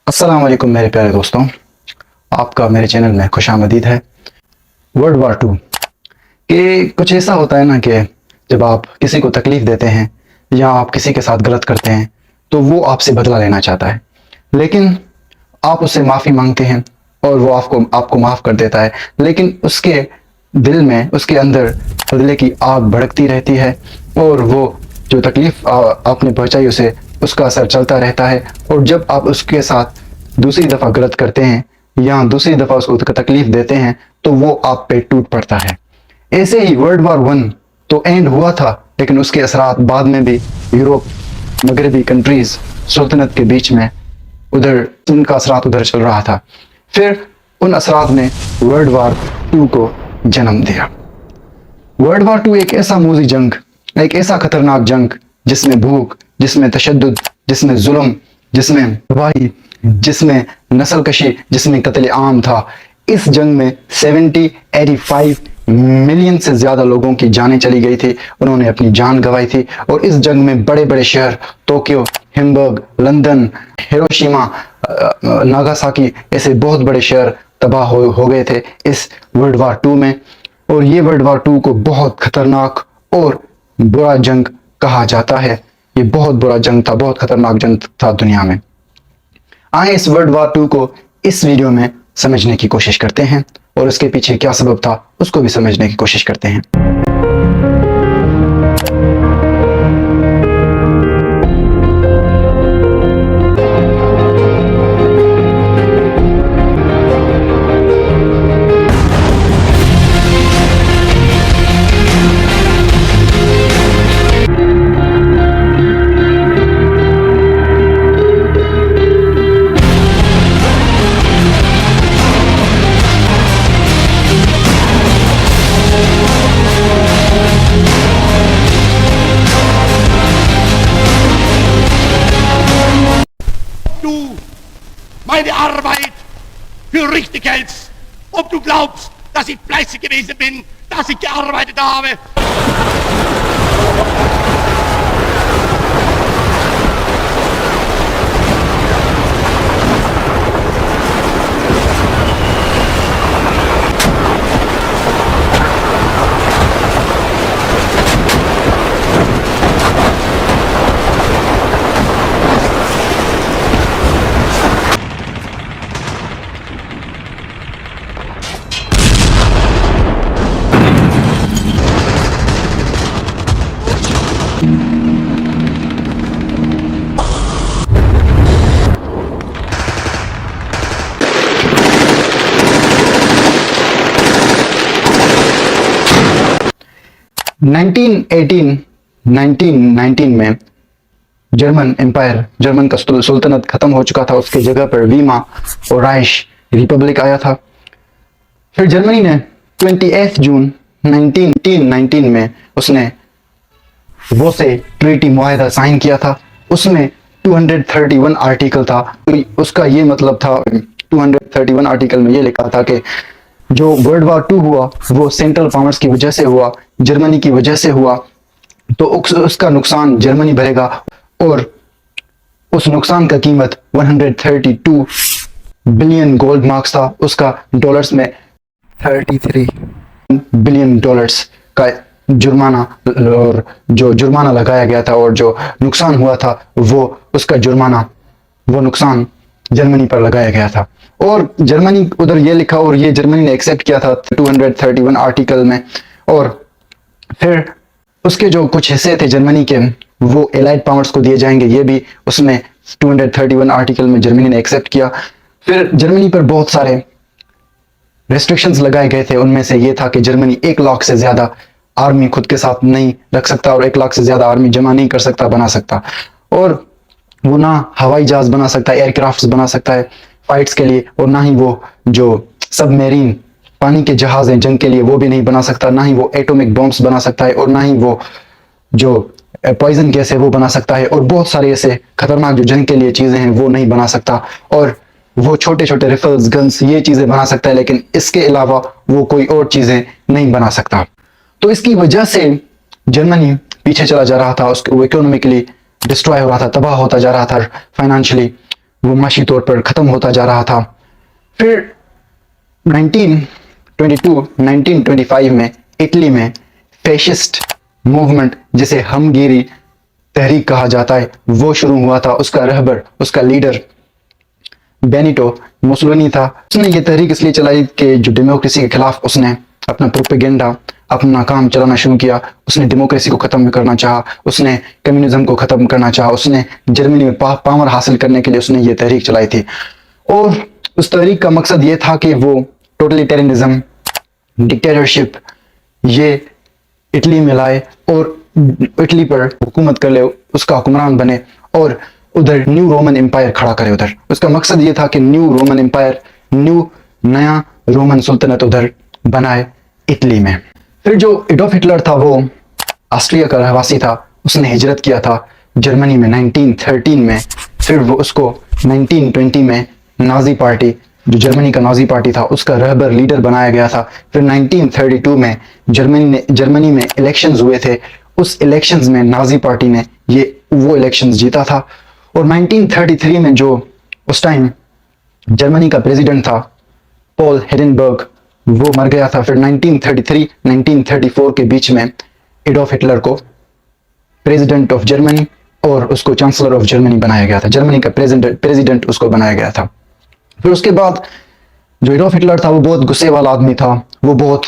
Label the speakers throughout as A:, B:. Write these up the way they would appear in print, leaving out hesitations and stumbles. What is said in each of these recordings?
A: अस्सलाम वालेकुम मेरे प्यारे दोस्तों, आपका मेरे चैनल में खुशामदीद है। वर्ल्ड वार टू कि कुछ ऐसा होता है ना कि जब आप किसी को तकलीफ देते हैं या आप किसी के साथ गलत करते हैं तो वो आपसे बदला लेना चाहता है, लेकिन आप उससे माफ़ी मांगते हैं और वो आपको माफ़ कर देता है, लेकिन उसके दिल में, उसके अंदर बदले की आग भड़कती रहती है और वो जो तकलीफ आपने पहुंचाई उसे उसका असर चलता रहता है। और जब आप उसके साथ दूसरी दफ़ा गलत करते हैं या दूसरी दफ़ा उसको तकलीफ देते हैं तो वो आप पे टूट पड़ता है। ऐसे ही वर्ल्ड वार वन तो एंड हुआ था, लेकिन उसके असरात बाद में भी यूरोप, मगरबी कंट्रीज, सुल्तनत के बीच में उधर उनका असरात उधर चल रहा था। फिर उन असरात ने वर्ल्ड वार टू को जन्म दिया। वर्ल्ड वार टू एक ऐसा मोजी जंग, एक ऐसा खतरनाक जंग जिसमें भूख, जिसमें तशद्दुद, जिसमें जुल्म, जिसमें तबाही, जिसमें नस्लकशी, जिसमें कत्ले आम था। इस जंग में 85 मिलियन से ज्यादा लोगों की जानें चली गई थी, उन्होंने अपनी जान गंवाई थी। और इस जंग में बड़े बड़े शहर टोक्यो, हिम्बर्ग, लंदन, हिरोशिमा, नागासाकी ऐसे बहुत बड़े शहर तबाह हो गए थे इस वर्ल्ड वार टू में। और ये वर्ल्ड वार टू को बहुत खतरनाक और बुरा जंग कहा जाता है। ये बहुत बुरा जंग था, बहुत खतरनाक जंग था दुनिया में। आए इस वर्ल्ड वार टू को इस वीडियो में समझने की कोशिश करते हैं और उसके पीछे क्या सबब था उसको भी समझने की कोशिश करते हैं।
B: Du meine Arbeit für richtig hältst, ob du glaubst, dass ich fleißig gewesen bin, dass ich gearbeitet habe.1919
A: में जर्मन एम्पायर, जर्मन का सुल्तनत खत्म हो चुका था। उसके जगह पर वीमा और राइश रिपब्लिक आया था। फिर जर्मनी ने 28 जून 1919 में उसने वो से ट्रीटी मुआहदा साइन किया था। उसमें 231 आर्टिकल था। उसका ये मतलब था, 231 आर्टिकल में ये लिखा था कि जो वर्ल्ड वार टू हुआ वो सेंट्रल पावर्स की वजह से हुआ, जर्मनी की वजह से हुआ, तो उसका नुकसान जर्मनी भरेगा। और उस नुकसान का कीमत 132 बिलियन गोल्ड मार्क्स था। उसका डॉलर्स में 33 बिलियन डॉलर्स का जुर्माना, और जो जुर्माना लगाया गया था और जो नुकसान हुआ था वो उसका जुर्माना, वो नुकसान जर्मनी पर लगाया गया था। और जर्मनी उधर ये लिखा, और ये जर्मनी ने एक्सेप्ट किया था 231 आर्टिकल में। और फिर उसके जो कुछ हिस्से थे जर्मनी के वो एलाइड पावर्स को दिए जाएंगे, ये भी उसमें 231 आर्टिकल में जर्मनी ने एक्सेप्ट किया। फिर जर्मनी पर बहुत सारे रेस्ट्रिक्शंस लगाए गए थे। उनमें से ये था कि जर्मनी 1 लाख से ज्यादा आर्मी खुद के साथ नहीं रख सकता और 1 लाख से ज्यादा आर्मी जमा नहीं कर सकता, बना सकता। और वो ना हवाई जहाज बना सकता है, एयरक्राफ्ट्स बना सकता है फाइट्स के लिए, और ना ही वो जो सबमेरीन पानी के जहाज हैं जंग के लिए वो भी नहीं बना सकता, ना ही वो एटॉमिक बॉम्ब्स बना सकता है, और ना ही वो जो पॉइजन गैस है वो बना सकता है। और बहुत सारे ऐसे खतरनाक जो जंग के लिए चीजें हैं वो नहीं बना सकता। और वो छोटे छोटे राइफल्स, गन्स, ये चीजें बना सकता है, लेकिन इसके अलावा वो कोई और चीजें नहीं बना सकता। तो इसकी वजह से जर्मनी पीछे चला जा रहा था, उसके वो इकोनॉमिकली डिस्ट्रॉय हो रहा था, तबाह होता जा रहा था फाइनेंशियली। वो माशी तौर पर ख़त्म होता जा रहा था। फिर 1925 में इटली में फैशिस्ट मूवमेंट, जिसे हमगीरी तहरीक कहा जाता है, वो शुरू हुआ था। उसका रहबर, उसका लीडर बेनिटो मुसोलिनी था। उसने ये तहरीक इसलिए चलाई कि जो डेमोक्रेसी के खिलाफ उसने अपना प्रोपेगेंडा, अपना काम चलाना शुरू किया। उसने डेमोक्रेसी को ख़त्म करना चाहा, उसने कम्युनिज्म को ख़त्म करना चाहा, उसने जर्मनी में पावर हासिल करने के लिए उसने ये तहरीक चलाई थी। और उस तहरीक का मकसद ये था कि वो टोटलिटेरियनिज्म, डिक्टेटरशिप ये इटली में लाए और इटली पर हुकूमत कर ले, उसका हुक्मरान बने और उधर न्यू रोमन एम्पायर खड़ा करे। उधर उसका मकसद ये था कि न्यू रोमन एम्पायर, नया रोमन सुल्तनत उधर बनाए इटली में। फिर जो एडोल्फ हिटलर था वो ऑस्ट्रिया का रहवासी था। उसने हिजरत किया था जर्मनी में 1913 में। फिर वो उसको 1920 में नाजी पार्टी, जो जर्मनी का नाजी पार्टी था, उसका रहबर लीडर बनाया गया था। फिर 1932 में जर्मनी में इलेक्शंस हुए थे। उस इलेक्शंस में नाजी पार्टी ने वो इलेक्शंस जीता था। और 1933 में जो उस टाइम जर्मनी का प्रेसिडेंट था पॉल हिंडेनबर्ग, वो मर गया था। फिर 1933-1934 के बीच में एडोल्फ हिटलर को प्रेसिडेंट ऑफ जर्मनी और उसको चांसलर ऑफ जर्मनी बनाया गया था। जर्मनी का प्रेसिडेंट उसको बनाया गया था। फिर उसके बाद जो एडोल्फ हिटलर था वो बहुत गुस्से वाला आदमी था। वो बहुत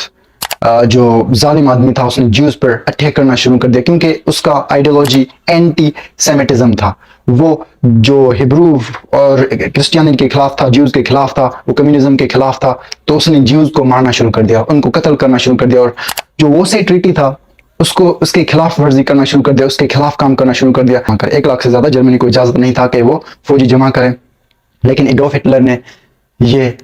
A: जो जालिम आदमी था। उसने ज्यूज पर अटैक करना शुरू कर दिया क्योंकि उसका आइडियोलॉजी एंटी सेमिटिज्म था। वो जो हिब्रू और क्रिश्चियनिटी के खिलाफ था, ज्यूज के खिलाफ था, वो कम्युनिज्म के खिलाफ था। तो उसने ज्यूज को मारना शुरू कर दिया, उनको कत्ल करना शुरू कर दिया। और जो वोसे ट्रीटी था उसको उसके खिलाफ वर्जी करना शुरू कर दिया, उसके खिलाफ काम करना शुरू कर दिया। 1 लाख से ज्यादा जर्मनी को इजाजत नहीं था कि वो फौजी जमा करे। लेकिन एडोल्फ हिटलर ने ये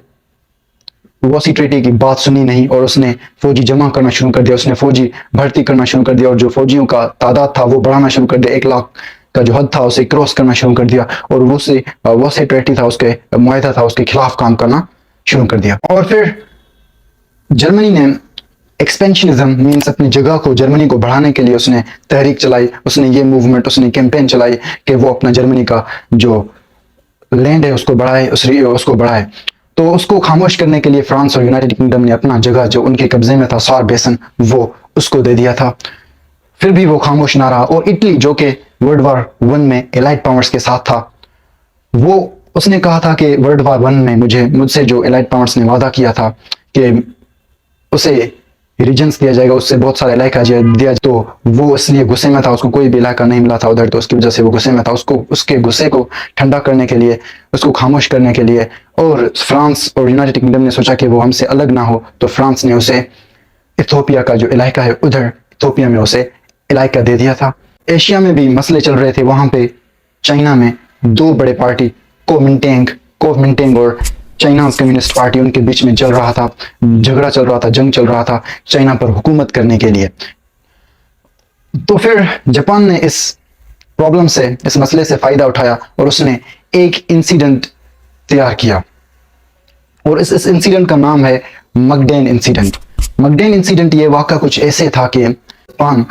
A: वॉसी ट्रीटी की बात सुनी नहीं और उसने फौजी जमा करना शुरू कर दिया। उसने फौजी भर्ती करना शुरू कर दिया और जो फौजियों का तादाद था वो बढ़ाना शुरू कर दिया। 1 लाख का जो हद था उसे क्रॉस करना शुरू कर दिया और वॉसी ट्रीटी था, उसके मुआहदा था, उसके खिलाफ काम करना शुरू कर दिया। और फिर जर्मनी ने एक्सपेंशनिज्म मीन्स अपनी जगह को, जर्मनी को बढ़ाने के लिए उसने तहरीक चलाई। उसने ये मूवमेंट, उसने कैंपेन चलाई कि वो अपना जर्मनी का जो लैंड है उसको बढ़ाए। तो उसको खामोश करने के लिए फ्रांस और यूनाइटेड किंगडम ने अपना जगह जो उनके कब्जे में था, सार बेसन, वो उसको दे दिया था। फिर भी वो खामोश ना रहा। और इटली जो कि वर्ल्ड वार 1 में एलाइड पावर्स के साथ था, वो उसने कहा था कि वर्ल्ड वार 1 में मुझसे जो एलाइड पावर्स ने वादा किया था कि उसे रीजन्स दिया जाएगा, उससे बहुत सारा इलाका दिया, तो वो इसलिए गुस्से में था। उसको कोई भी इलाका नहीं मिला था उधर, तो उसकी वजह से वो गुस्से में था। उसको उसके गुस्से को ठंडा करने के लिए, उसको खामोश करने के लिए, और फ्रांस और यूनाइटेड किंगडम ने सोचा कि वो हमसे अलग ना हो, तो फ्रांस ने उसे इथोपिया का जो इलाका है उधर इथोपिया में उसे इलाका दे दिया था। एशिया में भी मसले चल रहे थे। वहां पे चाइना में 2 बड़े पार्टी कोमिंटेंग और चाइना कम्युनिस्ट पार्टी, उनके बीच में चल रहा था, झगड़ा चल रहा था, जंग चल रहा था चाइना पर हुकूमत करने के लिए। तो फिर जापान ने इस प्रॉब्लम से, इस मसले से फायदा उठाया और उसने एक इंसिडेंट तैयार किया और इस इंसिडेंट का नाम है मकडेन इंसिडेंट। मकडेन इंसिडेंट ये वाक़ा कुछ ऐसे था कि जापान,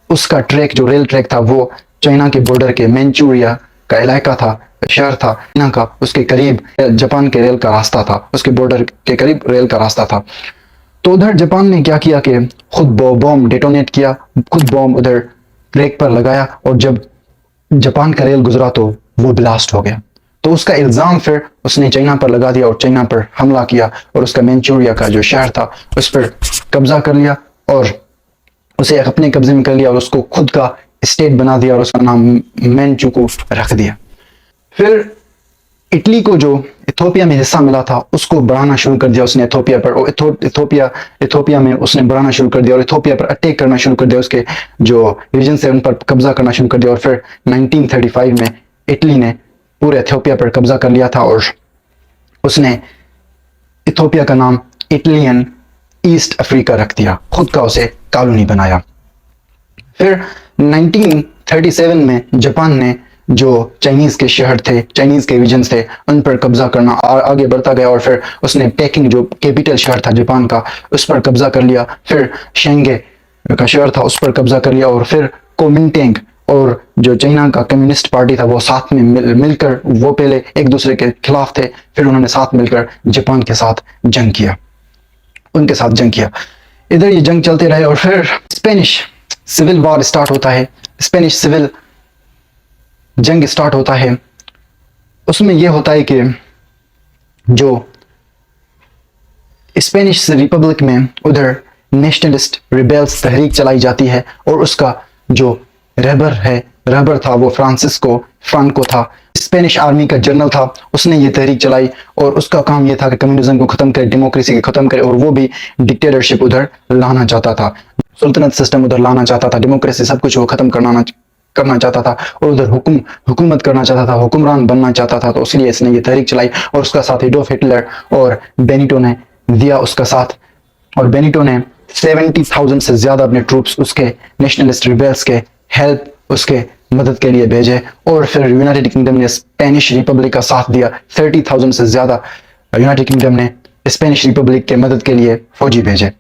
A: उसका ट्रैक, जो रेल ट्रैक था, वो चाइना के बॉर्डर के मैनचूरिया का इलाका था, शहर था चाइना का, उसके करीब जापान के रेल का रास्ता था, उसके बॉर्डर के करीब रेल का रास्ता था। तो उधर जापान ने क्या किया कि खुद बॉम्ब डेटोनेट किया, खुद बॉम्ब उधर ट्रैक पर लगाया और जब जापान का रेल गुजरा तो वो ब्लास्ट हो गया। तो उसका इल्जाम फिर उसने चाइना पर लगा दिया और चाइना पर हमला किया और उसका मैनचूरिया का जो शहर था उस पर कब्जा कर लिया और उसे अपने कब्जे में कर लिया और उसको खुद का स्टेट बना दिया और उसका नाम मैनचुकू रख दिया। फिर इटली को जो इथोपिया में हिस्सा मिला था उसको बढ़ाना शुरू कर दिया उसने इथोपिया पर, और इथोपिया में उसने बढ़ाना शुरू कर दिया और इथोपिया पर अटैक करना शुरू कर दिया, उसके जो रीजन से उन पर कब्जा करना शुरू कर दिया। और फिर 1935 में इटली ने पूरे इथोपिया पर कब्जा कर लिया था और उसने इथोपिया का नाम इटलियन ईस्ट अफ्रीका रख दिया, खुद का उसे कॉलोनी बनाया। फिर 1937 में जापान ने जो चाइनीज के शहर थे, चाइनीज के रीजन थे, उन पर कब्जा करना आगे बढ़ता गया और फिर उसने पेकिंग, जो कैपिटल शहर था जापान का, उस पर कब्जा कर लिया। फिर शेंगे का शहर था उस पर कब्जा कर लिया और फिर कोमिंटेंग और जो चाइना का कम्युनिस्ट पार्टी था वो साथ में मिलकर वो पहले एक दूसरे के खिलाफ थे, फिर उन्होंने साथ मिलकर जापान के साथ जंग किया, उनके साथ जंग किया। इधर ये जंग चलते रहे और फिर स्पेनिश सिविल वॉर स्टार्ट होता है, स्पेनिश सिविल जंग स्टार्ट होता है। उसमें यह होता है कि जो स्पेनिश रिपब्लिक में उधर नेशनलिस्ट रिबेल्स तहरीक चलाई जाती है और उसका जो रहबर था वो फ्रांको था, स्पेनिश आर्मी का जनरल था, उसने ये तहरीक चलाई और उसका काम ये था कि कम्युनिज्म को खत्म करे, डेमोक्रेसी को खत्म करे, और वो भी डिक्टेटरशिप उधर लाना चाहता था, सुल्तनत सिस्टम उधर लाना चाहता था, डेमोक्रेसी सब कुछ वो खत्म करना चाहता था और उधर हुकूमत करना चाहता था, हुक्मरान बनना चाहता था। तो इसलिए इसने ये तहरीक चलाई और उसका साथ एडोल्फ हिटलर और बेनिटो ने दिया उसका साथ, और बेनिटो ने 70,000 से ज्यादा अपने ट्रूप्स उसके नेशनलिस्ट रिबेल्स के हेल्प, उसके मदद के लिए भेजे, और फिर यूनाइटेड किंगडम ने स्पेनिश रिपब्लिक का साथ दिया। 30,000 से ज्यादा यूनाइटेड किंगडम ने स्पेनिश रिपब्लिक के मदद के लिए फौजी भेजे।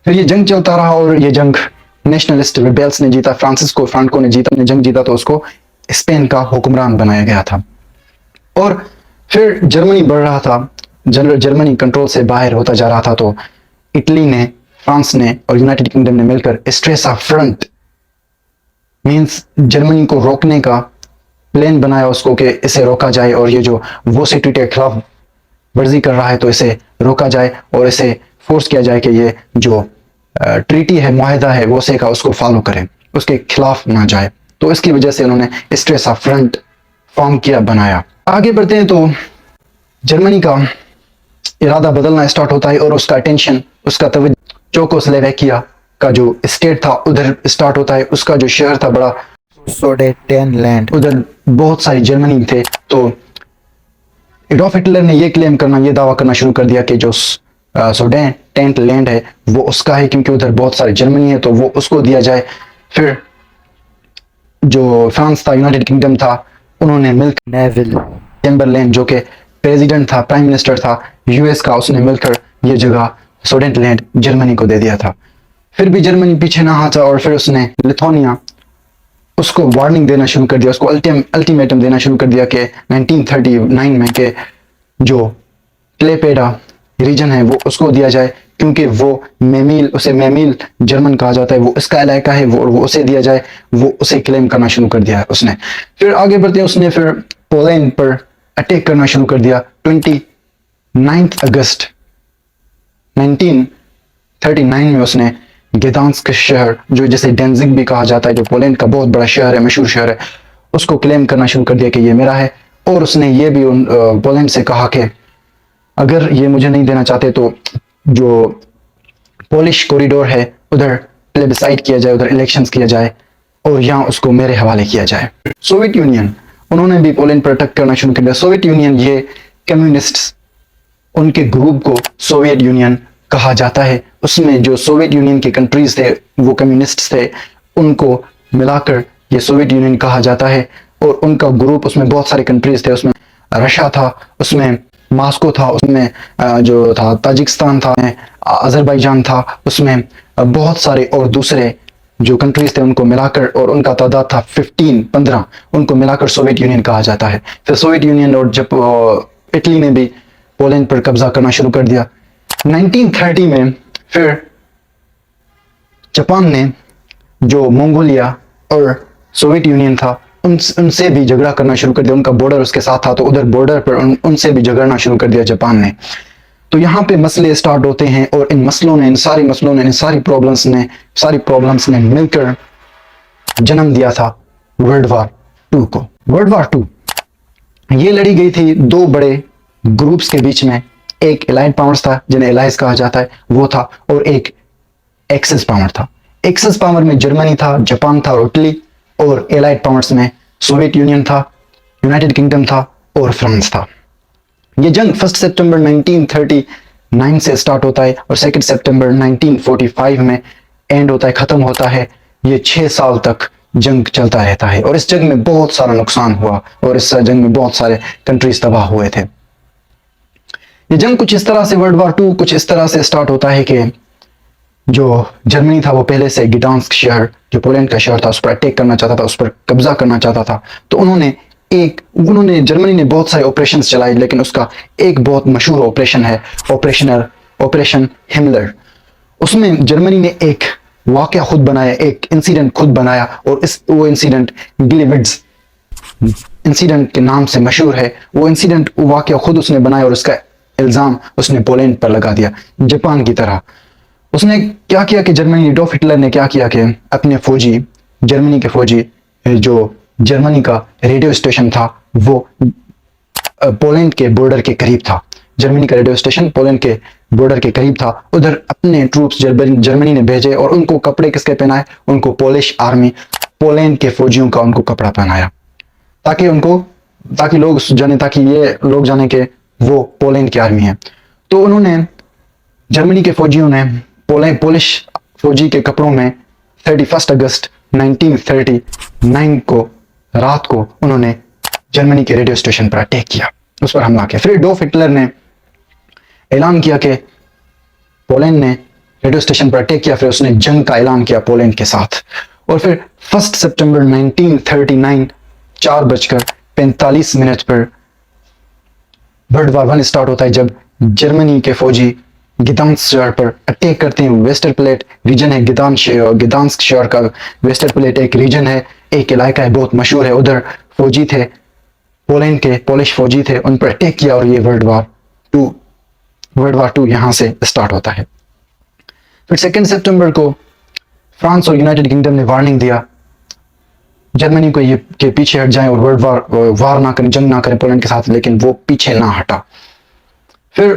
A: फिर ये जंग चलता रहा और ये जंग नेशनलिस्ट रिबेल्स ने जीता, फ्रांको ने जीता, ने जंग जीता तो उसको स्पेन का हुक्मरान बनाया गया था। और फिर जर्मनी बढ़ रहा था, जर्मनी कंट्रोल से बाहर होता जा रहा था, तो इटली ने, फ्रांस ने और यूनाइटेड किंगडम ने मिलकर स्ट्रेसा फ्रंट मींस जर्मनी को रोकने का प्लान बनाया उसको कि इसे रोका जाए, और ये जो वो ट्रीटी के खिलाफ वर्जी कर रहा है तो इसे रोका जाए और इसे फोर्स किया जाए कि ये जो ट्रीटी है, मुआहदा है वो से का उसको फॉलो करें, उसके खिलाफ ना जाए। तो इसकी वजह से उन्होंने स्ट्रेसा फ्रंट फॉर्म किया, बनाया। आगे बढ़ते हैं तो जर्मनी का इरादा बदलना स्टार्ट होता है और उसका अटेंशन, उसका तवज्जो चेकोस्लोवाकिया का जो स्टेट था उधर स्टार्ट होता है। उसका जो शहर था बड़ा सुडेटेनलैंड, उधर बहुत सारी जर्मनी थे। तो एडोल्फ हिटलर ने ये दावा करना शुरू कर दिया कि जो सुडेटेनलैंड है वो उसका है, क्योंकि उधर बहुत सारी जर्मनी है तो वो उसको दिया जाए। फिर जो फ्रांस था, यूनाइटेड किंगडम था, उन्होंने मिलकर नेविल चैम्बरलेन जो कि प्रेसिडेंट था, प्राइम मिनिस्टर था यूएस का, उसने मिलकर ये जगह सुडेटेनलैंड जर्मनी को दे दिया था। फिर भी जर्मनी पीछे ना हटा और फिर उसने लिथुआनिया, उसको वार्निंग देना शुरू कर दिया, उसको अल्टीमेटम देना शुरू कर दिया कि 1939 में कि जो क्लेपेडा रीजन है वो उसको दिया जाए, क्योंकि वो उसे मेमील जर्मन कहा जाता है, वो इसका इलाका है, वो उसे दिया जाए, वो उसे क्लेम करना शुरू कर दिया है उसने। फिर आगे बढ़ते हैं, उसने फिर पोलैंड पर अटैक करना शुरू कर दिया। 29 अगस्त 1939 में उसने गेदांस्क शहर, जो जैसे डेंजिग भी कहा जाता है, जो पोलैंड का बहुत बड़ा शहर है, मशहूर शहर है, उसको क्लेम करना शुरू कर दिया कि ये मेरा है। और उसने ये भी पोलैंड से कहा कि अगर ये मुझे नहीं देना चाहते तो जो पोलिश कॉरिडोर है उधर प्लेबिसाइड किया जाए, उधर इलेक्शंस किया जाए और यहाँ उसको मेरे हवाले किया जाए। सोवियत यूनियन, उन्होंने भी पोलैंड पर अटैक करना शुरू कर दिया। सोवियत यूनियन, ये कम्युनिस्ट, उनके ग्रुप को सोवियत यूनियन कहा जाता है। उसमें जो सोवियत यूनियन के कंट्रीज थे वो कम्युनिस्ट थे, उनको मिलाकर ये सोवियत यूनियन कहा जाता है। और उनका ग्रुप, उसमें बहुत सारे कंट्रीज थे, उसमें रशिया था, उसमें मॉस्को था, उसमें जो था ताजिकिस्तान था, अजरबैजान था, उसमें बहुत सारे और दूसरे जो कंट्रीज थे उनको मिलाकर, और उनका तादाद था 15, उनको मिलाकर सोवियत यूनियन कहा जाता है। फिर सोवियत यूनियन और जब इटली ने भी पोलैंड पर कब्जा करना शुरू कर दिया। 1930 में फिर जापान ने, जो मंगोलिया और सोवियत यूनियन था, उनसे भी झगड़ा करना शुरू कर दिया। उनका बॉर्डर उसके साथ था, तो उधर बॉर्डर पर उनसे भी झगड़ना शुरू कर दिया जापान ने। तो यहाँ पे मसले स्टार्ट होते हैं और इन सारी प्रॉब्लम्स ने मिलकर जन्म दिया था वर्ल्ड वार 2 को। वर्ल्ड वार 2 ये लड़ी गई थी दो बड़े ग्रुप्स के बीच में। एक एलाइड पावर्स था, जिन्हें एलाइज कहा जाता है, वो था, और एक एक्सेस पावर था। एक्सेस पावर में जर्मनी था, जापान था और इटली, और एलाइड पावर्स में सोवियत यूनियन था, यूनाइटेड किंगडम था और फ्रांस था। ये जंग 1 सितंबर 1939 से स्टार्ट होता है और 2 सितंबर 1945 में एंड होता है, खत्म होता है। ये 6 साल तक जंग चलता रहता है और इस जंग में बहुत सारा नुकसान हुआ और इस जंग में बहुत सारे कंट्रीज तबाह हुए थे। ये जंग कुछ इस तरह से, वर्ल्ड वार 2 कुछ इस तरह से स्टार्ट होता है कि जो जर्मनी था वो पहले से गिडांस्क शहर जो पोलैंड का शहर था उस पर अटैक करना चाहता था, उस पर कब्जा करना चाहता था। तो उन्होंने जर्मनी ने बहुत सारे ऑपरेशंस चलाए, लेकिन उसका एक बहुत मशहूर ऑपरेशन है ऑपरेशन हिमलर। उसमें जर्मनी ने एक वाकया खुद बनाया, एक इंसिडेंट खुद बनाया, और वो इंसिडेंट गिलिविड्स इंसिडेंट के नाम से मशहूर है। वो इंसिडेंट वाकया खुद उसने बनाया और उसका इल्जाम उसने पोलैंड पर लगा दिया, जापान की तरह। उसने क्या किया कि जर्मनी एडोल्फ हिटलर ने क्या किया कि अपने फौजी, जर्मनी के फौजी, जो जर्मनी का रेडियो स्टेशन था वो पोलैंड के बॉर्डर के करीब था। जर्मनी का रेडियो स्टेशन पोलैंड के बॉर्डर के करीब था। उधर अपने ट्रूप्स जर्मनी ने भेजे और उनको कपड़े किसके पहनाए? उनको पोलिश आर्मी, पोलैंड के फौजियों का उनको कपड़ा पहनाया, ताकि ये लोग जाने कि वो पोलैंड की आर्मी है। तो उन्होंने, जर्मनी के फौजियों ने पोलिश फौजी के कपड़ों में 31 अगस्त 1939 को रात को उन्होंने जर्मनी के रेडियो स्टेशन पर अटैक किया, उस पर हमला किया। फिर एडोल्फ हिटलर ने ऐलान किया कि पोलैंड ने रेडियो स्टेशन पर अटैक किया, फिर उसने जंग का ऐलान किया पोलैंड के साथ। और फिर 1 सितंबर 1939 4:45 पर वर्ल्ड वार 1 स्टार्ट होता है, जब जर्मनी के फौजी गिदांस्क शहर पर अटैक करते हैं। वेस्टर प्लेट रीजन है, गिदांस्क शहर का वेस्टर प्लेट एक रीजन है, एक इलाका है, बहुत मशहूर है। उधर फौजी थे, पोलैंड के पोलिश फौजी थे, उन पर अटैक किया और ये वर्ल्ड वार 2 यहां से स्टार्ट होता है। फिर 2 सितंबर को फ्रांस और यूनाइटेड किंगडम ने वार्निंग दिया जर्मनी को ये के पीछे हट जाएं और वर्ल्ड वार ना करें, जंग ना करें पोलैंड के साथ, लेकिन वो पीछे ना हटा। फिर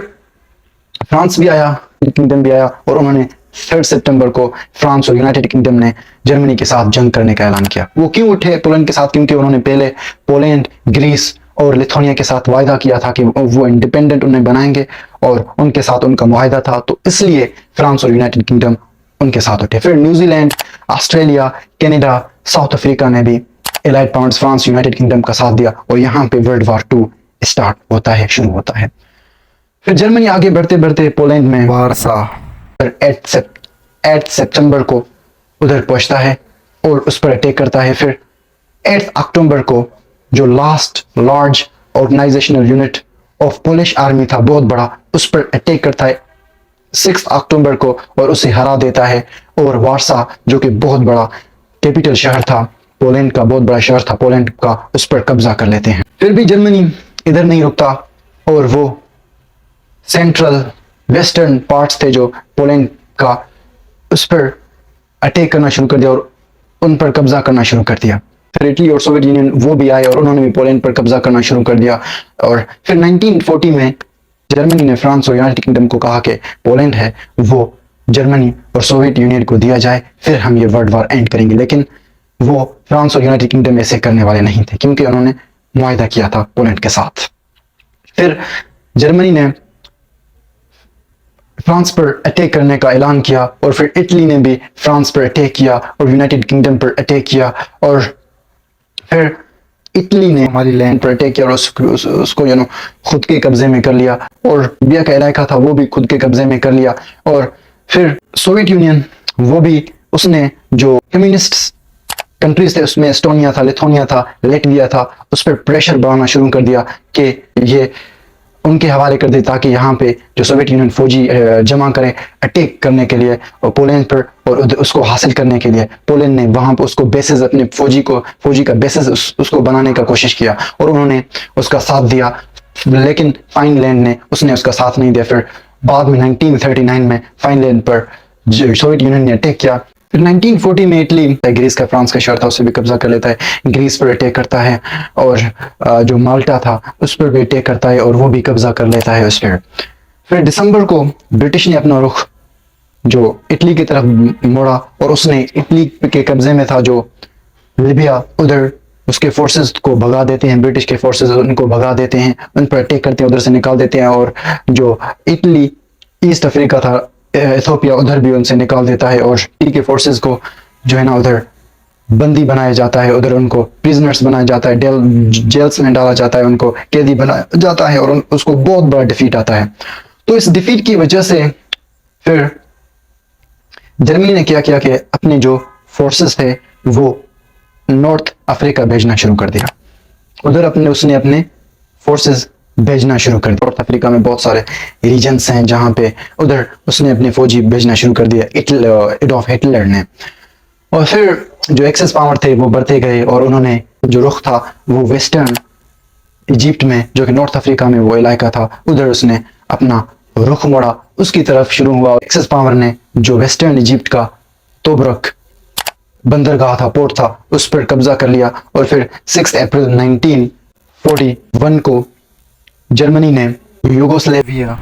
A: फ्रांस भी आया, किंगडम भी आया, और उन्होंने 3 सितंबर को फ्रांस और यूनाइटेड किंगडम ने जर्मनी के साथ जंग करने का ऐलान किया। वो क्यों उठे पोलैंड के साथ? क्योंकि उन्होंने पहले पोलैंड, ग्रीस और लिथुआनिया के साथ वायदा किया था कि वो इंडिपेंडेंट उन्हें बनाएंगे, और उनके साथ उनका मुआहदा था, तो इसलिए फ्रांस और यूनाइटेड किंगडम उनके साथ उठे। फिर New Zealand, Australia, Canada, south Africa ने भी allied powers France, United kingdom का साथ दिया, और यहाँ पे वर्ल्ड वार 2 स्टार्ट होता है, शुरू होता है। फिर जर्मनी आगे बढ़ते बढ़ते पोलैंड में वारसा 8 सितंबर को उधर पहुंचता है और उस पर अटैक करता है। फिर 8 अक्टूबर को जो last large organisational unit of Polish army था, बहुत बड़ा, उस पर अटैक करता है 6 अक्टूबर को और उसे हरा देता है। और वारसा जो कि बहुत बड़ा कैपिटल शहर था, पोलैंड का बहुत बड़ा शहर था पोलैंड का, उस पर कब्जा कर लेते हैं। फिर भी जर्मनी इधर नहीं रुकता और वो सेंट्रल वेस्टर्न पार्ट्स थे जो पोलैंड का, उस पर अटैक करना शुरू कर दिया और उन पर कब्जा करना शुरू कर दिया। फिर इटली और सोवियत यूनियन वो भी आए और उन्होंने भी पोलैंड पर कब्जा करना शुरू कर दिया। और फिर 1940 में जर्मनी ने फ्रांस और यूनाइटेड किंगडम को कहा कि पोलैंड है वो जर्मनी और सोवियत यूनियन को दिया जाए, फिर हम ये वर्ल्ड वार एंड करेंगे। लेकिन वो फ्रांस और यूनाइटेड किंगडम ऐसे करने वाले नहीं थे, क्योंकि उन्होंने मुआहदा किया था पोलैंड के साथ। फिर जर्मनी ने फ्रांस पर अटैक करने का ऐलान किया और फिर इटली ने भी फ्रांस पर अटैक किया और यूनाइटेड किंगडम पर अटैक किया। और फिर इटली ने हमारी लैंड पर अटैक किया और उसको खुद के कब्जे में कर लिया, और लिबिया का इलाका था वो भी खुद के कब्जे में कर लिया। और फिर सोवियत यूनियन वो भी, उसने जो कम्युनिस्ट कंट्रीज थे उसमें एस्टोनिया था, लिथुआनिया था, लैटविया था, उस पर प्रेशर बढ़ाना शुरू कर दिया कि ये उनके हवाले कर दे, ताकि यहाँ पे जो सोवियत यूनियन फौजी जमा करे अटैक करने के लिए और पोलैंड पर, और उसको हासिल करने के लिए पोलैंड ने वहाँ पर उसको बेसिस, अपने फौजी का बेसिस उसको बनाने का कोशिश किया और उन्होंने उसका साथ दिया। लेकिन फाइनलैंड ने उसका साथ नहीं दिया। फिर बाद में 1939 में फाइनलैंड पर सोवियत यूनियन ने अटैक किया। फिर 1940 में इटली, ग्रीस का फ्रांस का शहर था, उसे भी कब्जा कर लेता है, ग्रीस पर अटैक करता है, और जो माल्टा था उस पर भी अटैक करता है और वो भी कब्जा कर लेता है उस पर। फिर दिसंबर को ब्रिटिश ने अपना रुख जो इटली की तरफ मोड़ा और उसने इटली के कब्जे में था जो लिबिया, उधर उसके फोर्सेस को भगा देते हैं, ब्रिटिश के फोर्सेस उनको भगा देते हैं, उन पर अटैक करते हैं, उधर से निकाल देते हैं। और जो इटली, ईस्ट अफ्रीका था, इथियोपिया, उधर भी उनसे निकाल देता है और इटली के फोर्सेस को जो है ना उधर बंदी बनाया जाता है, उधर उनको प्रिजनर्स बनाया जाता है, जेल्स में डाला जाता है, उनको कैदी बनाया जाता है और उसको बहुत बड़ा डिफीट आता है। तो इस डिफीट की वजह से फिर जर्मनी ने क्या किया कि अपने जो फोर्सेस थे वो नॉर्थ अफ्रीका भेजना शुरू कर दिया। उधर उसने अपने फोर्सेस भेजना शुरू कर दिया। नॉर्थ अफ्रीका में बहुत सारे रीजन्स हैं जहां पे उधर उसने अपने फौजी भेजना शुरू कर दिया एडॉल्फ हिटलर ने। और फिर जो एक्सेस पावर थे वो बढ़ते गए और उन्होंने जो रुख था वो वेस्टर्न इजिप्ट में, जो कि नॉर्थ अफ्रीका में वो इलाका था, उधर उसने अपना रुख मोड़ा, उसकी तरफ शुरू हुआ। एक्सेस पावर ने जो वेस्टर्न इजिप्ट का तोबरक बंदरगाह था, पोर्ट था, उस पर कब्जा कर लिया। और फिर 6 अप्रैल 1941 को जर्मनी ने यूगोस्लाविया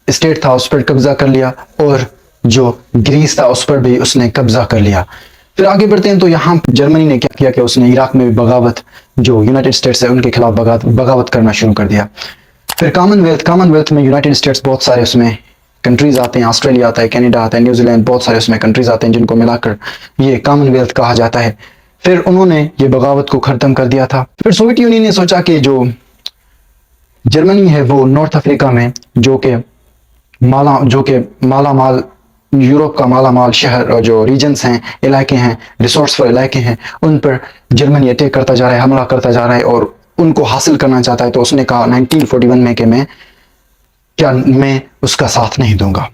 A: स्टेट था उस पर कब्जा कर लिया और जो ग्रीस था उस पर भी उसने कब्जा कर लिया। फिर आगे बढ़ते हैं तो यहाँ जर्मनी ने क्या किया कि उसने इराक में भी बगावत, जो यूनाइटेड स्टेट्स है उनके खिलाफ बगावत करना शुरू कर दिया। फिर कॉमनवेल्थ में यूनाइटेड स्टेट्स बहुत सारे उसमें कंट्रीज आते हैं, ऑस्ट्रेलिया आता है, कनाडा आता है, न्यूजीलैंड, बहुत सारे उसमें कंट्रीज आते हैं जिनको मिलाकर ये कॉमनवेल्थ कहा जाता है। फिर उन्होंने ये बगावत को खत्म कर दिया था। फिर सोवियत यूनियन ने सोचा कि जो जर्मनी है वो नॉर्थ अफ्रीका में जो कि माला माल यूरोप का माला माल शहर और जो रीजन्स हैं, इलाके हैं, रिसोर्सफुल इलाके हैं, उन पर जर्मनी अटैक करता जा रहा है, हमला करता जा रहा है और उनको हासिल करना चाहता है। तो उसने कहा 1941 में कि मैं उसका साथ नहीं दूंगा।